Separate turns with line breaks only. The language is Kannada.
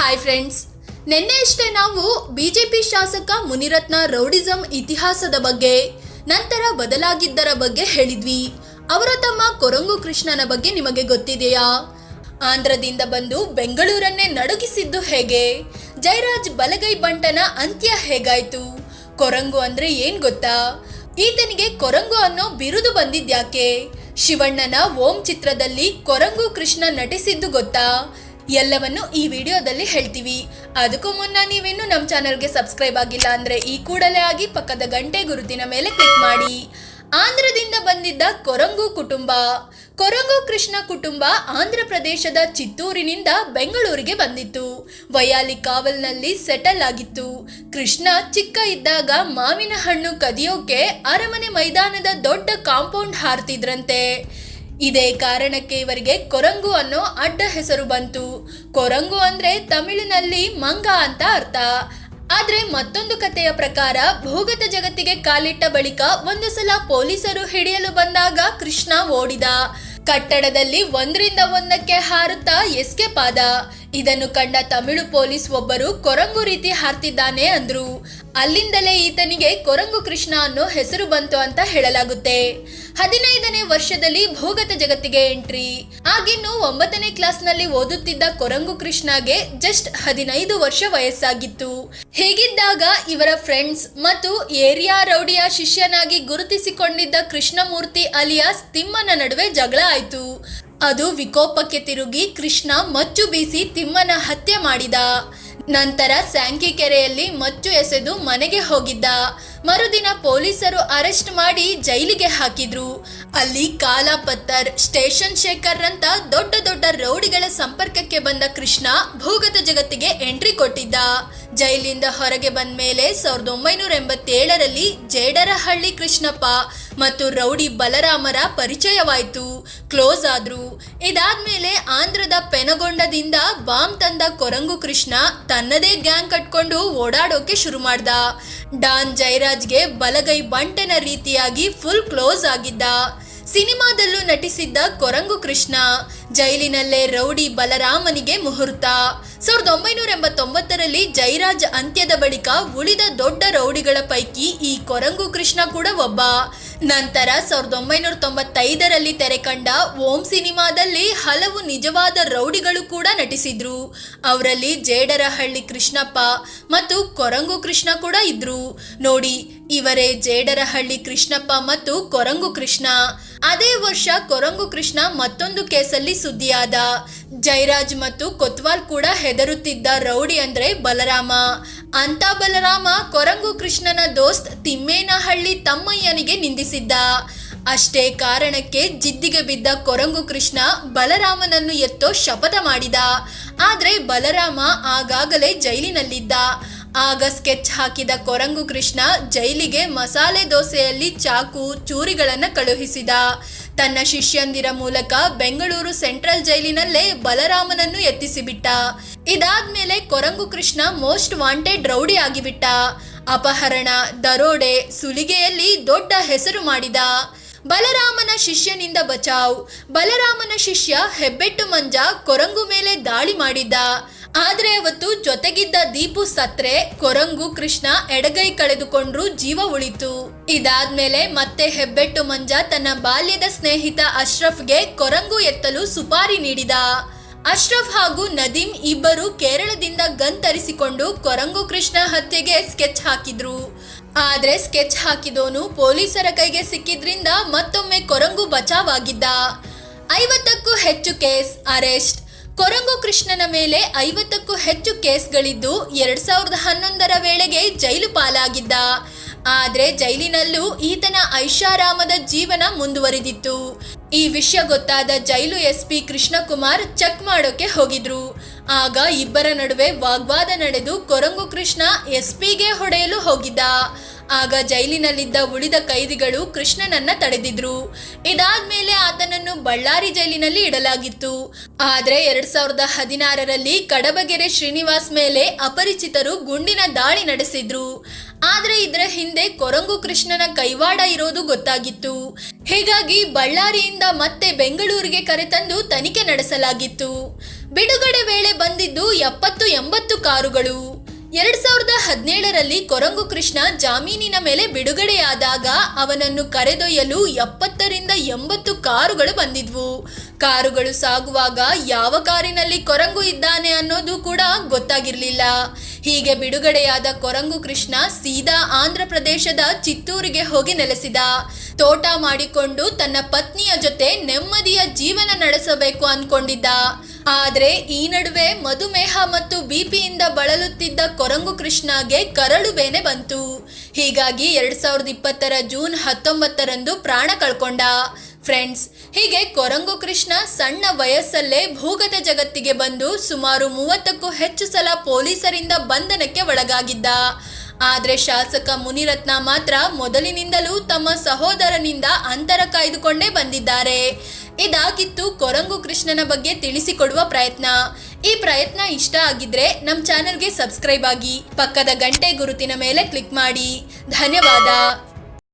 ಹಾಯ್ ಫ್ರೆಂಡ್ಸ್, ನಿನ್ನೆಯಷ್ಟೇ ನಾವು ಬಿಜೆಪಿ ಶಾಸಕ ಮುನಿರತ್ನ ರೌಡಿಸಂ ಇತಿಹಾಸದ ಬಗ್ಗೆ, ನಂತರ ಬದಲಾಗಿದ್ದರ ಬಗ್ಗೆ ಹೇಳಿದ್ವಿ. ಅವರ ತಮ್ಮ ಕೊರಂಗು ಕೃಷ್ಣನ ಬಗ್ಗೆ ನಿಮಗೆ ಗೊತ್ತಿದೆಯಾ? ಆಂಧ್ರದಿಂದ ಬಂದು ಬೆಂಗಳೂರನ್ನೇ ನಡುಗಿಸಿದ್ದು ಹೇಗೆ? ಜಯರಾಜ್ ಬಲಗೈ ಬಂಟನ ಅಂತ್ಯ ಹೇಗಾಯ್ತು? ಕೊರಂಗು ಅಂದ್ರೆ ಏನ್ ಗೊತ್ತಾ? ಈತನಿಗೆ ಕೊರಂಗು ಅನ್ನೋ ಬಿರುದು ಬಂದಿದ್ಯಾಕೆ? ಶಿವಣ್ಣನ ಓಂ ಚಿತ್ರದಲ್ಲಿ ಕೊರಂಗು ಕೃಷ್ಣ ನಟಿಸಿದ್ದು ಗೊತ್ತಾ? ಎಲ್ಲವನ್ನು ಈ ವಿಡಿಯೋದಲ್ಲಿ ಹೇಳ್ತೀವಿ. ಅದಕ್ಕೂ ಮುನ್ನ ನೀವಿನ್ನು ನಮ್ಮ ಚಾನಲ್ಗೆ ಸಬ್ಸ್ಕ್ರೈಬ್ ಆಗಿಲ್ಲ ಅಂದ್ರೆ ಈ ಕೂಡಲೇ ಆಗಿ ಪಕ್ಕದ ಗಂಟೆ ಗುರುತಿನ ಮೇಲೆ ಕ್ಲಿಕ್ ಮಾಡಿ. ಆಂಧ್ರದಿಂದ ಬಂದಿದ್ದ ಕೊರಂಗು ಕುಟುಂಬ. ಕೊರಂಗು ಕೃಷ್ಣ ಕುಟುಂಬ ಆಂಧ್ರ ಪ್ರದೇಶದ ಚಿತ್ತೂರಿನಿಂದ ಬೆಂಗಳೂರಿಗೆ ಬಂದಿತ್ತು. ವಯಾಲಿ ಕಾವಲ್ನಲ್ಲಿ ಸೆಟಲ್ ಆಗಿತ್ತು. ಕೃಷ್ಣ ಚಿಕ್ಕ ಇದ್ದಾಗ ಮಾವಿನ ಹಣ್ಣು ಕದಿಯೋಕೆ ಅರಮನೆ ಮೈದಾನದ ದೊಡ್ಡ ಕಾಂಪೌಂಡ್ ಹಾರ್ತಿದ್ರಂತೆ. ಇದೇ ಕಾರಣಕ್ಕೆ ಇವರಿಗೆ ಕೊರಂಗು ಅನ್ನೋ ಅಡ್ಡ ಹೆಸರು ಬಂತು. ಕೊರಂಗು ಅಂದ್ರೆ ತಮಿಳಿನಲ್ಲಿ ಮಂಗ ಅಂತ ಅರ್ಥ. ಆದ್ರೆ ಮತ್ತೊಂದು ಕಥೆಯ ಪ್ರಕಾರ ಭೂಗತ ಜಗತ್ತಿಗೆ ಕಾಲಿಟ್ಟ ಬಳಿಕ ಒಂದು ಸಲ ಪೊಲೀಸರು ಹಿಡಿಯಲು ಬಂದಾಗ ಕೃಷ್ಣ ಓಡಿದ. ಕಟ್ಟಡದಲ್ಲಿ ಒಂದರಿಂದ ಒಂದಕ್ಕೆ ಹಾರುತ್ತಾ ಎಸ್ಕೇಪ್ ಆದ. ಇದನ್ನು ಕಂಡ ತಮಿಳು ಪೊಲೀಸ್ ಒಬ್ಬರು ಕೊರಂಗು ರೀತಿ ಹಾರ್ತಿದ್ದಾನೆ ಅಂದ್ರು. ಅಲ್ಲಿಂದಲೇ ಈತನಿಗೆ ಕೊರಂಗು ಕೃಷ್ಣ ಅನ್ನೋ ಹೆಸರು ಬಂತು ಅಂತ ಹೇಳಲಾಗುತ್ತೆ. 15ನೇ ವರ್ಷದಲ್ಲಿ ಭೂಗತ ಜಗತ್ತಿಗೆ ಎಂಟ್ರಿ. ಆಗಿನ್ನು 9ನೇ ಕ್ಲಾಸ್ನಲ್ಲಿ ಓದುತ್ತಿದ್ದ ಕೊರಂಗು ಕೃಷ್ಣಗೆ ಜಸ್ಟ್ 15 ವರ್ಷ ವಯಸ್ಸಾಗಿತ್ತು. ಹೀಗಿದ್ದಾಗ ಇವರ ಫ್ರೆಂಡ್ಸ್ ಮತ್ತು ಏರಿಯಾ ರೌಡಿಯ ಶಿಷ್ಯನಾಗಿ ಗುರುತಿಸಿಕೊಂಡಿದ್ದ ಕೃಷ್ಣಮೂರ್ತಿ ಅಲಿಯಾಸ್ ತಿಮ್ಮನ ನಡುವೆ ಜಗಳ ಆಯ್ತು. ಅದು ವಿಕೋಪಕ್ಕೆ ತಿರುಗಿ ಕೃಷ್ಣ ಮಚ್ಚು ಬೀಸಿ ತಿಮ್ಮನ ಹತ್ಯೆ ಮಾಡಿದ. ನಂತರ ಸ್ಯಾಂಕಿ ಕೆರೆಯಲ್ಲಿ ಮಚ್ಚು ಎಸೆದು ಮನೆಗೆ ಹೋಗಿದ್ದ. ಮರುದಿನ ಪೊಲೀಸರು ಅರೆಸ್ಟ್ ಮಾಡಿ ಜೈಲಿಗೆ ಹಾಕಿದ್ರು. ಅಲ್ಲಿ ಕಾಲಾ ಪತ್ತರ್, ಸ್ಟೇಷನ್ ಶೇಖರ್ ಅಂತ ದೊಡ್ಡ ದೊಡ್ಡ ರೌಡಿಗಳ ಸಂಪರ್ಕಕ್ಕೆ ಬಂದ ಕೃಷ್ಣ ಭೂಗತ ಜಗತ್ತಿಗೆ ಎಂಟ್ರಿ ಕೊಟ್ಟಿದ್ದ. ಜೈಲಿಂದ ಹೊರಗೆ ಬಂದ ಮೇಲೆ 1987ರಲ್ಲಿ ಜೇಡರಹಳ್ಳಿ ಕೃಷ್ಣಪ್ಪ ಮತ್ತು ರೌಡಿ ಬಲರಾಮರ ಪರಿಚಯವಾಯಿತು. ಕ್ಲೋಸ್ ಆದ್ರು. ಇದಾದ್ಮೇಲೆ ಆಂಧ್ರದ ಪೆನಗೊಂಡದಿಂದ ಬಾಂಬ್ ತಂದ ಕೊರಂಗು ಕೃಷ್ಣ ತನ್ನದೇ ಗ್ಯಾಂಗ್ ಕಟ್ಕೊಂಡು ಓಡಾಡೋಕೆ ಶುರು ಮಾಡ್ದ. ಡಾನ್ ಜಯರಾಜ್ಗೆ ಬಲಗೈ ಬಂಟನ ರೀತಿಯಾಗಿ ಫುಲ್ ಕ್ಲೋಸ್ ಆಗಿದ್ದ. ಸಿನಿಮಾದಲ್ಲೂ ನಟಿಸಿದ್ದ ಕೊರಂಗು ಕೃಷ್ಣ. ಜೈಲಿನಲ್ಲೇ ರೌಡಿ ಬಲರಾಮನಿಗೆ ಮುಹೂರ್ತ. 1989ರಲ್ಲಿ ಜಯರಾಜ್ ಅಂತ್ಯದ ಬಳಿಕ ಉಳಿದ ದೊಡ್ಡ ರೌಡಿಗಳ ಪೈಕಿ ಈ ಕೊರಂಗು ಕೃಷ್ಣ ಕೂಡ ಒಬ್ಬ. ನಂತರ 1995ರಲ್ಲಿ ತೆರೆಕಂಡ ಓಂ ಸಿನಿಮಾದಲ್ಲಿ ಹಲವು ನಿಜವಾದ ರೌಡಿಗಳು ಕೂಡ ನಟಿಸಿದ್ರು. ಅವರಲ್ಲಿ ಜೇಡರಹಳ್ಳಿ ಕೃಷ್ಣಪ್ಪ ಮತ್ತು ಕೊರಂಗು ಕೃಷ್ಣ ಕೂಡ ಇದ್ರು. ನೋಡಿ, ಇವರೇ ಜೇಡರಹಳ್ಳಿ ಕೃಷ್ಣಪ್ಪ ಮತ್ತು ಕೊರಂಗು ಕೃಷ್ಣ. ಅದೇ ವರ್ಷ ಕೊರಂಗು ಕೃಷ್ಣ ಮತ್ತೊಂದು ಕೇಸಲ್ಲಿ ಸುದ್ದಿಯಾದ. ಜಯರಾಜ್ ಮತ್ತು ಕೊತ್ವಾಲ್ ಕೂಡ ಹೆದರುತ್ತಿದ್ದ ರೌಡಿ ಅಂದ್ರೆ ಬಲರಾಮ. ಅಂತ ಬಲರಾಮ ಕೊರಂಗು ಕೃಷ್ಣನ ದೋಸ್ತ್ ತಿಮ್ಮೇನಹಳ್ಳಿ ತಮ್ಮಯ್ಯನಿಗೆ ನಿಂದಿಸಿದ್ದ. ಅಷ್ಟೇ ಕಾರಣಕ್ಕೆ ಜಿದ್ದಿಗೆ ಬಿದ್ದ ಕೊರಂಗು ಕೃಷ್ಣ ಬಲರಾಮನನ್ನು ಎತ್ತೋ ಶಪಥ ಮಾಡಿದ. ಆದ್ರೆ ಬಲರಾಮ ಆಗಾಗಲೇ ಜೈಲಿನಲ್ಲಿದ್ದ. ಆಗ ಸ್ಕೆಚ್ ಹಾಕಿದ ಕೊರಂಗು ಕೃಷ್ಣ ಜೈಲಿಗೆ ಮಸಾಲೆ ದೋಸೆಯಲ್ಲಿ ಚಾಕು ಚೂರಿಗಳನ್ನು ಕಳುಹಿಸಿದ. ತನ್ನ ಶಿಷ್ಯಂದಿರ ಮೂಲಕ ಬೆಂಗಳೂರು ಸೆಂಟ್ರಲ್ ಜೈಲಿನಲ್ಲೇ ಬಲರಾಮನನ್ನು ಎತ್ತಿಸಿಬಿಟ್ಟ. ಇದಾದ್ಮೇಲೆ ಕೊರಂಗು ಕೃಷ್ಣ ಮೋಸ್ಟ್ ವಾಂಟೆಡ್ ರೌಡಿ ಆಗಿಬಿಟ್ಟ. ಅಪಹರಣ, ದರೋಡೆ, ಸುಲಿಗೆಯಲ್ಲಿ ದೊಡ್ಡ ಹೆಸರು ಮಾಡಿದ. ಬಲರಾಮನ ಶಿಷ್ಯನಿಂದ ಬಚಾವ್. ಬಲರಾಮನ ಶಿಷ್ಯ ಹೆಬ್ಬೆಟ್ಟು ಮಂಜ ಕೊರಂಗು ಮೇಲೆ ದಾಳಿ ಮಾಡಿದ್ದ. ಆದ್ರೆ ಅವತ್ತು ಜೊತೆಗಿದ್ದ ದೀಪು ಸತ್ರೆ ಕೊರಂಗು ಕೃಷ್ಣ ಎಡಗೈ ಕಳೆದುಕೊಂಡ್ರು, ಜೀವ ಉಳಿತು. ಇದಾದ್ಮೇಲೆ ಮತ್ತೆ ಹೆಬ್ಬೆಟ್ಟು ಮಂಜ ತನ್ನ ಬಾಲ್ಯದ ಸ್ನೇಹಿತ ಅಶ್ರಫ್ಗೆ ಕೊರಂಗು ಎತ್ತಲು ಸುಪಾರಿ ನೀಡಿದ. ಅಶ್ರಫ್ ಹಾಗೂ ನದೀಮ್ ಇಬ್ಬರು ಕೇರಳದಿಂದ ಗನ್ ತರಿಸಿಕೊಂಡು ಕೊರಂಗು ಕೃಷ್ಣ ಹತ್ಯೆಗೆ ಸ್ಕೆಚ್ ಹಾಕಿದ್ರು. ಆದ್ರೆ ಸ್ಕೆಚ್ ಹಾಕಿದೋನು ಪೊಲೀಸರ ಕೈಗೆ ಸಿಕ್ಕಿದ್ರಿಂದ ಮತ್ತೊಮ್ಮೆ ಕೊರಂಗು ಬಚಾವಾಗಿದ್ದ. 50ಕ್ಕೂ ಹೆಚ್ಚು ಕೇಸ್, ಅರೆಸ್ಟ್. ಕೊರಂಗು ಕೃಷ್ಣನ ಮೇಲೆ 50ಕ್ಕೂ ಹೆಚ್ಚು ಕೇಸ್ಗಳಿದ್ದು 2011ರ ವೇಳೆಗೆ ಜೈಲು ಪಾಲಾಗಿದ್ದ. ಆದ್ರೆ ಜೈಲಿನಲ್ಲೂ ಈತನ ಐಷಾರಾಮದ ಜೀವನ ಮುಂದುವರಿದಿತ್ತು. ಈ ವಿಷಯ ಗೊತ್ತಾದ ಜೈಲು SP ಕೃಷ್ಣಕುಮಾರ್ ಚೆಕ್ ಮಾಡೋಕೆ ಹೋಗಿದ್ರು. ಆಗ ಇಬ್ಬರ ನಡುವೆ ವಾಗ್ವಾದ ನಡೆದು ಕೊರಂಗು ಕೃಷ್ಣ SPಗೆ ಹೊಡೆಯಲು ಹೋಗಿದ್ದ. ಆಗ ಜೈಲಿನಲ್ಲಿದ್ದ ಉಳಿದ ಕೈದಿಗಳು ಕೃಷ್ಣನನ್ನ ತಡೆದಿದ್ರು. ಇದಾದ್ಮೇಲೆ ಆತನನ್ನು ಬಳ್ಳಾರಿ ಜೈಲಿನಲ್ಲಿ ಇಡಲಾಗಿತ್ತು. ಆದ್ರೆ 2016ರಲ್ಲಿ ಕಡಬಗೆರೆ ಶ್ರೀನಿವಾಸ್ ಮೇಲೆ ಅಪರಿಚಿತರು ಗುಂಡಿನ ದಾಳಿ ನಡೆಸಿದ್ರು. ಆದ್ರೆ ಇದರ ಹಿಂದೆ ಕೊರಂಗು ಕೃಷ್ಣನ ಕೈವಾಡ ಇರೋದು ಗೊತ್ತಾಗಿತ್ತು. ಹೀಗಾಗಿ ಬಳ್ಳಾರಿಯಿಂದ ಮತ್ತೆ ಬೆಂಗಳೂರಿಗೆ ಕರೆತಂದು ತನಿಖೆ ನಡೆಸಲಾಗಿತ್ತು. ಬಿಡುಗಡೆ ವೇಳೆ ಬಂದಿದ್ದು 70-80 ಕಾರುಗಳು. 2017ರಲ್ಲಿ ಕೊರಂಗು ಕೃಷ್ಣ ಜಾಮೀನಿನ ಮೇಲೆ ಬಿಡುಗಡೆಯಾದಾಗ ಅವನನ್ನು ಕರೆದೊಯ್ಯಲು 70-80 ಕಾರುಗಳು ಬಂದಿದ್ವು. ಕಾರುಗಳು ಸಾಗುವಾಗ ಯಾವ ಕಾರಿನಲ್ಲಿ ಕೊರಂಗು ಇದ್ದಾನೆ ಅನ್ನೋದು ಕೂಡ ಗೊತ್ತಾಗಿರ್ಲಿಲ್ಲ. ಹೀಗೆ ಬಿಡುಗಡೆಯಾದ ಕೊರಂಗು ಕೃಷ್ಣ ಸೀದಾ ಆಂಧ್ರ ಪ್ರದೇಶದ ಚಿತ್ತೂರಿಗೆ ಹೋಗಿ ನೆಲೆಸಿದ. ತೋಟ ಮಾಡಿಕೊಂಡು ತನ್ನ ಪತ್ನಿಯ ಜೊತೆ ನೆಮ್ಮದಿಯ ಜೀವನ ನಡೆಸಬೇಕು ಅನ್ಕೊಂಡಿದ್ದ. ಆದ್ರೆ ಈ ನಡುವೆ ಮಧುಮೇಹ ಮತ್ತು ಬಿಪಿಯಿಂದ ಬಳಲುತ್ತಿದ್ದ ಕೊರಂಗು ಕೃಷ್ಣಗೆ ಕರಳು ಬೇನೆ ಬಂತು. ಹೀಗಾಗಿ 2020ರ ಜೂನ್ 19ರಂದು ಪ್ರಾಣ ಕಳ್ಕೊಂಡ. ಫ್ರೆಂಡ್ಸ್, ಹೀಗೆ ಕೊರಂಗು ಕೃಷ್ಣ ಸಣ್ಣ ವಯಸ್ಸಲ್ಲೇ ಭೂಗತ ಜಗತ್ತಿಗೆ ಬಂದು ಸುಮಾರು 30ಕ್ಕೂ ಹೆಚ್ಚು ಸಲ ಪೊಲೀಸರಿಂದ ಬಂಧನಕ್ಕೆ ಒಳಗಾಗಿದ್ದ. ಆದ್ರೆ ಶಾಸಕ ಮುನಿರತ್ನ ಮಾತ್ರ ಮೊದಲಿನಿಂದಲೂ ತಮ್ಮ ಸಹೋದರನಿಂದ ಅಂತರ ಕಾಯ್ದುಕೊಂಡೇ ಬಂದಿದ್ದಾರೆ. ಇದಾಗಿತ್ತು ಕೊರಂಗು ಕೃಷ್ಣನ ಬಗ್ಗೆ ತಿಳಿಸಿಕೊಡುವ ಪ್ರಯತ್ನ. ಈ ಪ್ರಯತ್ನ ಇಷ್ಟ ಆಗಿದ್ರೆ ನಮ್ಮ ಚಾನೆಲ್ಗೆ ಸಬ್ಸ್ಕ್ರೈಬ್ ಆಗಿ, ಪಕ್ಕದ ಗಂಟೆ ಗುರುತಿನ ಮೇಲೆ ಕ್ಲಿಕ್ ಮಾಡಿ. ಧನ್ಯವಾದ.